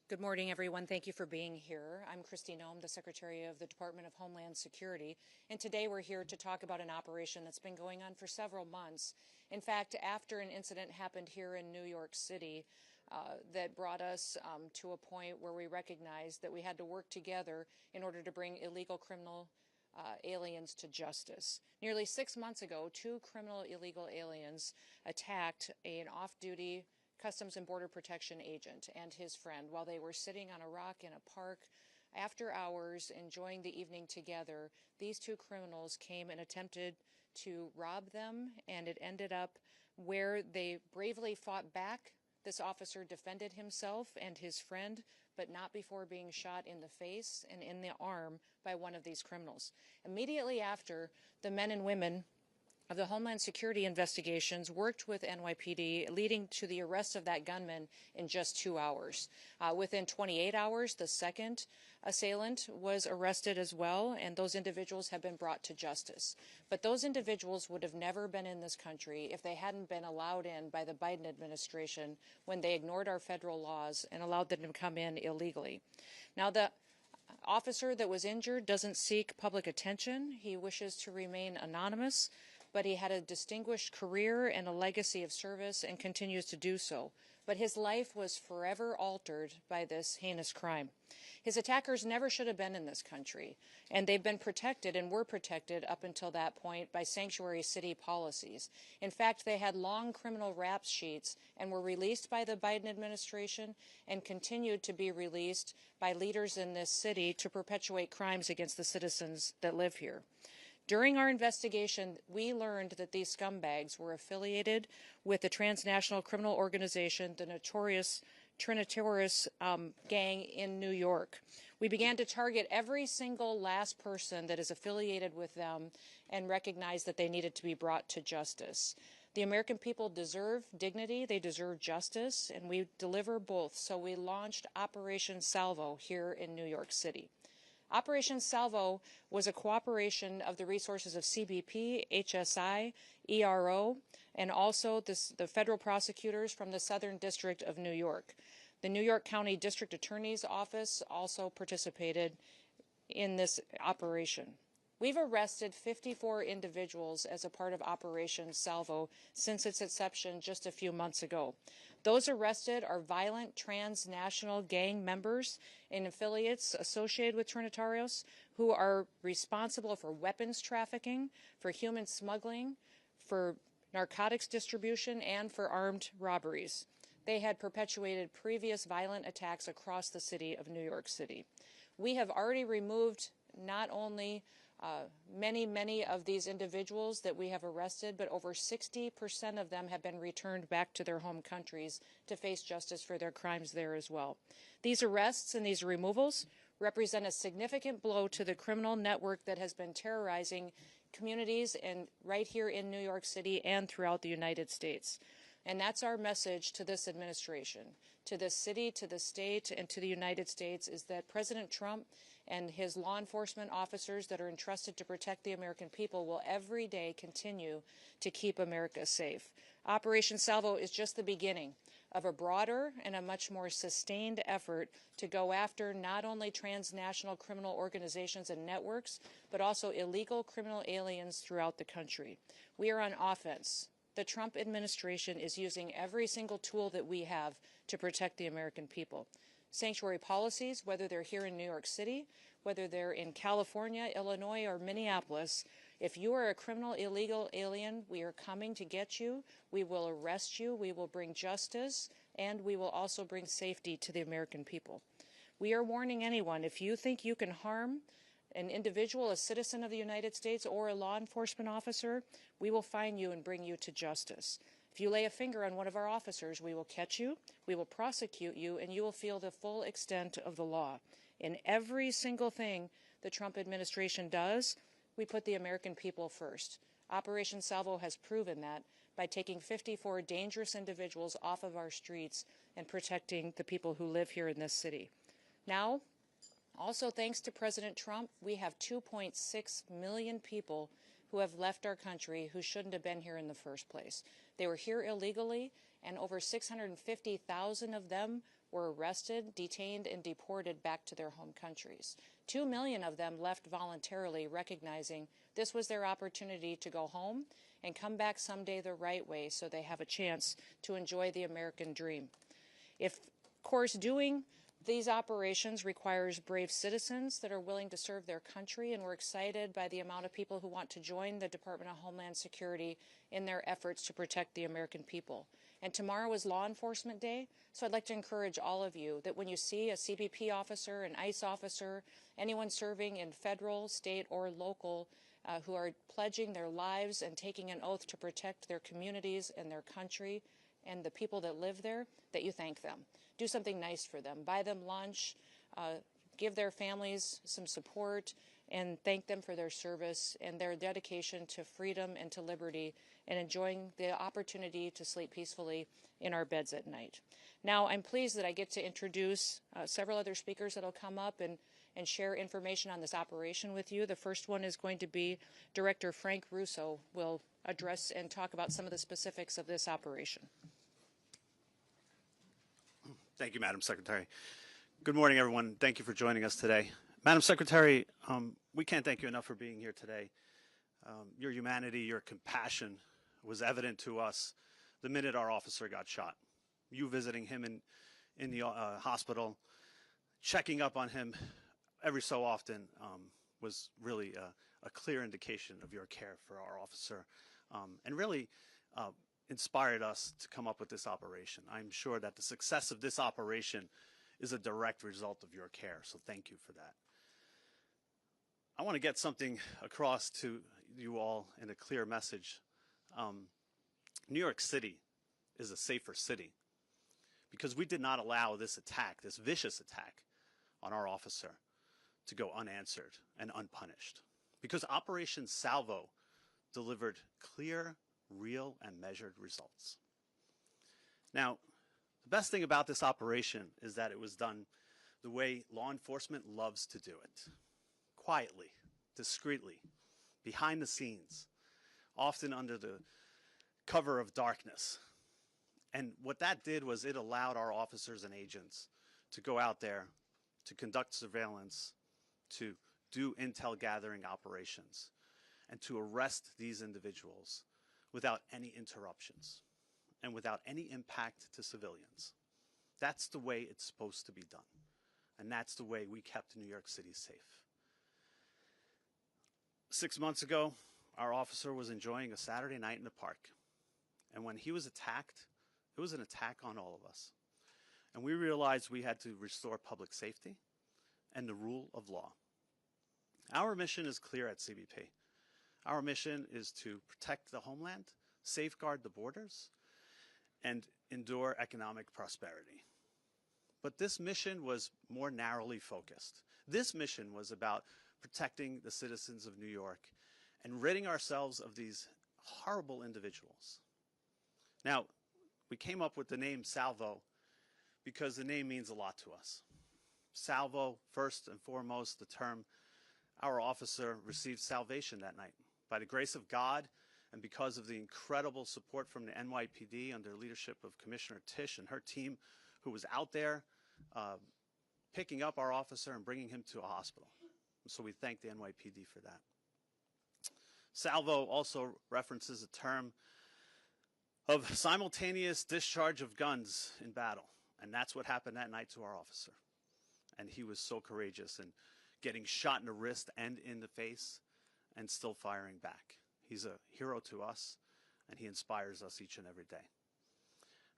Good morning, everyone. Thank you for being here. I'm Kristi Noem, the Secretary of the Department of Homeland Security, and today we're here to talk about an operation that's been going on for several months. In fact, after an incident happened here in New York City that brought us to a point where we recognized that we had to work together in order to bring illegal criminal aliens to justice. Nearly 6 months ago, two criminal illegal aliens attacked an off-duty Customs and Border Protection agent and his friend while they were sitting on a rock in a park after hours enjoying the evening together. These two criminals came and attempted to rob them, and it ended up where they bravely fought back. This officer defended himself and his friend, but not before being shot in the face and in the arm by one of these criminals. Immediately after, the men and women of the Homeland Security investigations worked with NYPD, leading to the arrest of that gunman in just 2 hours. Within 28 hours, the second assailant was arrested as well, and those individuals have been brought to justice. But those individuals would have never been in this country if they hadn't been allowed in by the Biden administration when they ignored our federal laws and allowed them to come in illegally. Now, the officer that was injured doesn't seek public attention. He wishes to remain anonymous, but he had a distinguished career and a legacy of service and continues to do so. But his life was forever altered by this heinous crime. His attackers never should have been in this country, and they've been protected and were protected up until that point by sanctuary city policies. In fact, they had long criminal rap sheets and were released by the Biden administration and continued to be released by leaders in this city to perpetuate crimes against the citizens that live here. During our investigation, we learned that these scumbags were affiliated with the transnational criminal organization, the notorious Trinitario gang in New York. We began to target every single last person that is affiliated with them and recognized that they needed to be brought to justice. The American people deserve dignity, they deserve justice, and we deliver both. So we launched Operation Salvo here in New York City. Operation Salvo was a cooperation of the resources of CBP, HSI, ERO, and also the federal prosecutors from the Southern District of New York. The New York County District Attorney's Office also participated in this operation. We've arrested 54 individuals as a part of Operation Salvo since its inception just a few months ago. Those arrested are violent transnational gang members and affiliates associated with Trinitarios who are responsible for weapons trafficking, for human smuggling, for narcotics distribution, and for armed robberies. They had perpetuated previous violent attacks across the city of New York City. We have already removed not only many of these individuals that we have arrested, but over 60% of them have been returned back to their home countries to face justice for their crimes there as well. These arrests and these removals represent a significant blow to the criminal network that has been terrorizing communities right here in New York City and throughout the United States. And that's our message to this administration, to this city, to the state, and to the United States, is that President Trump and his law enforcement officers that are entrusted to protect the American people will every day continue to keep America safe. Operation Salvo is just the beginning of a broader and a much more sustained effort to go after not only transnational criminal organizations and networks, but also illegal criminal aliens throughout the country. We are on offense. The Trump administration is using every single tool that we have to protect the American people. Sanctuary policies, whether they're here in New York City, whether they're in California, Illinois, or Minneapolis, if you are a criminal illegal alien, we are coming to get you. We will arrest you. We will bring justice, and we will also bring safety to the American people. We are warning anyone, if you think you can harm an individual, a citizen of the United States, or a law enforcement officer, we will find you and bring you to justice. If you lay a finger on one of our officers, we will catch you, we will prosecute you, and you will feel the full extent of the law. In every single thing the Trump administration does, we put the American people first. Operation Salvo has proven that by taking 54 dangerous individuals off of our streets and protecting the people who live here in this city. Now, also thanks to President Trump, we have 2.6 million people who have left our country who shouldn't have been here in the first place. They were here illegally, and over 650,000 of them were arrested, detained, and deported back to their home countries. 2 million of them left voluntarily, recognizing this was their opportunity to go home and come back someday the right way so they have a chance to enjoy the American dream. Of course, doing these operations requires brave citizens that are willing to serve their country, and we're excited by the amount of people who want to join the Department of Homeland Security in their efforts to protect the American people. And tomorrow is Law Enforcement Day, so I'd like to encourage all of you that when you see a CBP officer, an ICE officer, anyone serving in federal, state, or local who are pledging their lives and taking an oath to protect their communities and their country and the people that live there, that you thank them. Do something nice for them. Buy them lunch, give their families some support, and thank them for their service and their dedication to freedom and to liberty and enjoying the opportunity to sleep peacefully in our beds at night. Now, I'm pleased that I get to introduce several other speakers that will come up and share information on this operation with you. The first one is going to be Director Frank Russo will address and talk about some of the specifics of this operation. Thank you, Madam Secretary. Good morning, everyone. Thank you for joining us today. Madam Secretary, we can't thank you enough for being here today. Your humanity, your compassion was evident to us the minute our officer got shot. You visiting him in the hospital, checking up on him every so often was really a clear indication of your care for our officer, and really inspired us to come up with this operation. I'm sure that the success of this operation is a direct result of your care, so thank you for that. I want to get something across to you all in a clear message. New York City is a safer city because we did not allow this attack, this vicious attack on our officer, to go unanswered and unpunished, because Operation Salvo delivered clear, real, and measured results. Now, the best thing about this operation is that it was done the way law enforcement loves to do it: quietly, discreetly, behind the scenes, often under the cover of darkness. And what that did was it allowed our officers and agents to go out there, to conduct surveillance, to do intel gathering operations, and to arrest these individuals without any interruptions and without any impact to civilians. That's the way it's supposed to be done. And that's the way we kept New York City safe. 6 months ago, our officer was enjoying a Saturday night in the park. And when he was attacked, it was an attack on all of us. And we realized we had to restore public safety and the rule of law. Our mission is clear at CBP. Our mission is to protect the homeland, safeguard the borders, and endure economic prosperity. But this mission was more narrowly focused. This mission was about protecting the citizens of New York and ridding ourselves of these horrible individuals. Now, we came up with the name Salvo because the name means a lot to us. Salvo, first and foremost, the term our officer received salvation that night. By the grace of God and because of the incredible support from the NYPD under leadership of Commissioner Tisch and her team, who was out there picking up our officer and bringing him to a hospital. So we thank the NYPD for that. Salvo also references a term of simultaneous discharge of guns in battle. And that's what happened that night to our officer. And he was so courageous in getting shot in the wrist and in the face and still firing back. He's a hero to us, and he inspires us each and every day.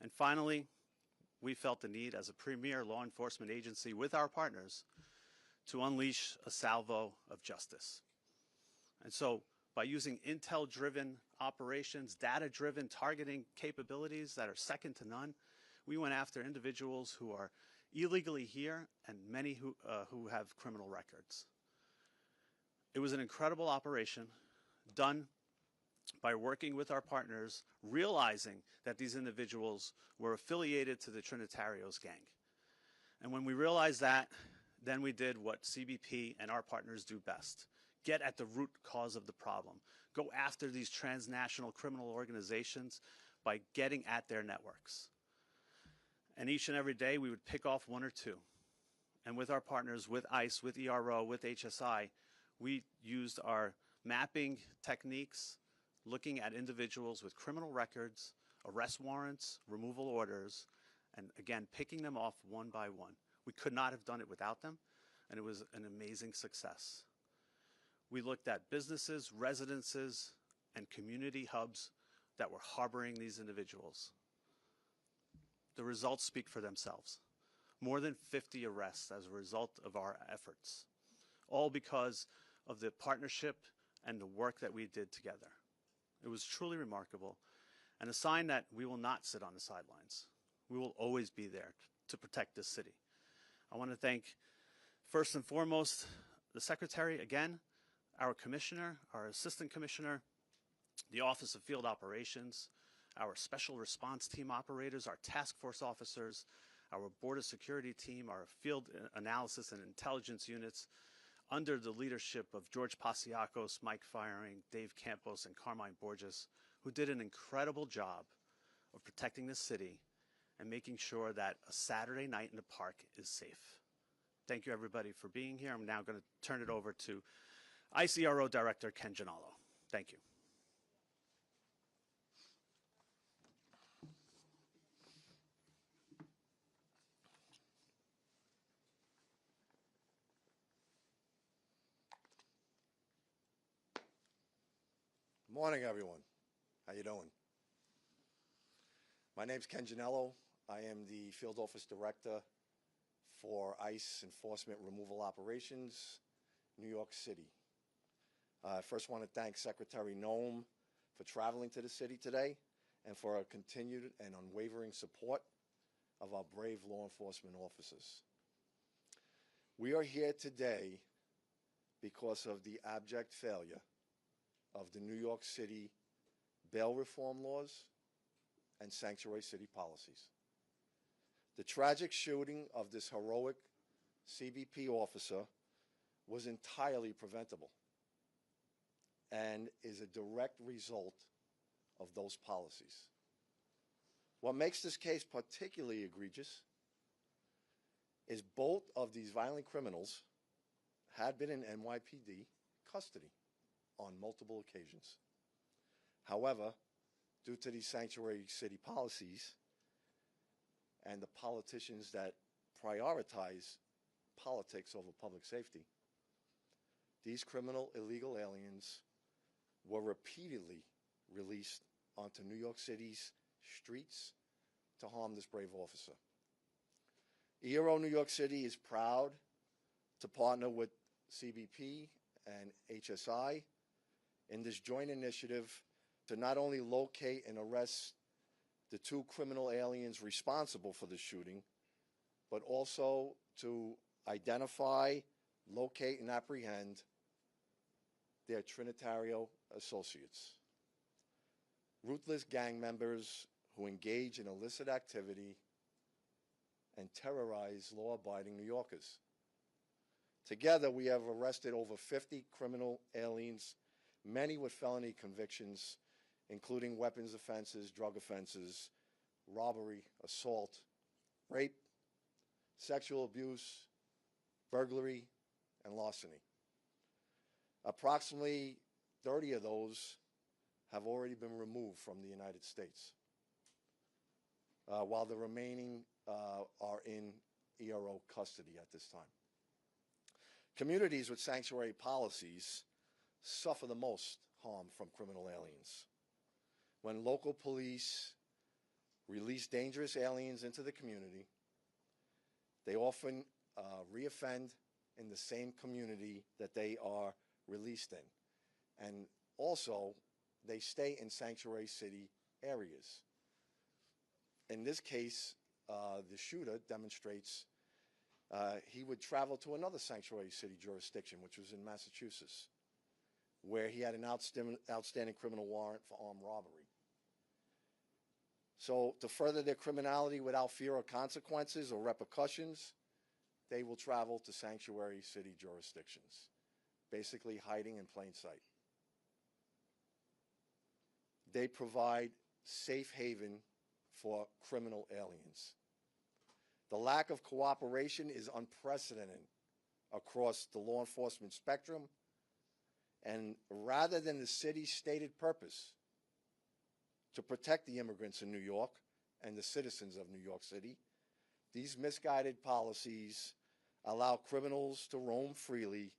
And finally, we felt the need as a premier law enforcement agency with our partners to unleash a salvo of justice. And so by using intel-driven operations, data-driven targeting capabilities that are second to none, we went after individuals who are illegally here and many who have criminal records. It was an incredible operation done by working with our partners, realizing that these individuals were affiliated to the Trinitario's gang. And when we realized that, then we did what CBP and our partners do best: get at the root cause of the problem. Go after these transnational criminal organizations by getting at their networks. And each and every day, we would pick off one or two. And with our partners, with ICE, with ERO, with HSI, we used our mapping techniques, looking at individuals with criminal records, arrest warrants, removal orders, and again, picking them off one by one. We could not have done it without them, and it was an amazing success. We looked at businesses, residences, and community hubs that were harboring these individuals. The results speak for themselves. More than 50 arrests as a result of our efforts, all because of the partnership and the work that we did together. It was truly remarkable, and a sign that we will not sit on the sidelines. We will always be there to protect this city. I want to thank, first and foremost, the Secretary, again, our Commissioner, our Assistant Commissioner, the Office of Field Operations, our Special Response Team operators, our task force officers, our Border Security Team, our Field Analysis and Intelligence units, under the leadership of George Pasiakos, Mike Firing, Dave Campos, and Carmine Borges, who did an incredible job of protecting the city and making sure that a Saturday night in the park is safe. Thank you, everybody, for being here. I'm now going to turn it over to ICRO Director Ken Gianallo. Thank you. Good morning, everyone. How you doing? My name's Ken Gianallo. I am the Field Office Director for ICE Enforcement Removal Operations, New York City. I first want to thank Secretary Noem for traveling to the city today and for our continued and unwavering support of our brave law enforcement officers. We are here today because of the abject failure of the New York City bail reform laws and sanctuary city policies. The tragic shooting of this heroic CBP officer was entirely preventable and is a direct result of those policies. What makes this case particularly egregious is both of these violent criminals had been in NYPD custody on multiple occasions. However, due to these sanctuary city policies and the politicians that prioritize politics over public safety, these criminal illegal aliens were repeatedly released onto New York City's streets to harm this brave officer. ERO New York City is proud to partner with CBP and HSI in this joint initiative to not only locate and arrest the two criminal aliens responsible for the shooting, but also to identify, locate, and apprehend their Trinitario associates, ruthless gang members who engage in illicit activity and terrorize law-abiding New Yorkers. Together, we have arrested over 50 criminal aliens, many with felony convictions, including weapons offenses, drug offenses, robbery, assault, rape, sexual abuse, burglary, and larceny. Approximately 30 of those have already been removed from the United States, while the remaining are in ERO custody at this time. Communities with sanctuary policies suffer the most harm from criminal aliens. When local police release dangerous aliens into the community, they often reoffend in the same community that they are released in. And also, they stay in sanctuary city areas. In this case, the shooter demonstrates he would travel to another sanctuary city jurisdiction, which was in Massachusetts, where he had an outstanding criminal warrant for armed robbery. So to further their criminality without fear of consequences or repercussions, they will travel to sanctuary city jurisdictions, basically hiding in plain sight. They provide safe haven for criminal aliens. The lack of cooperation is unprecedented across the law enforcement spectrum, and rather than the city's stated purpose to protect the immigrants in New York and the citizens of New York City, these misguided policies allow criminals to roam freely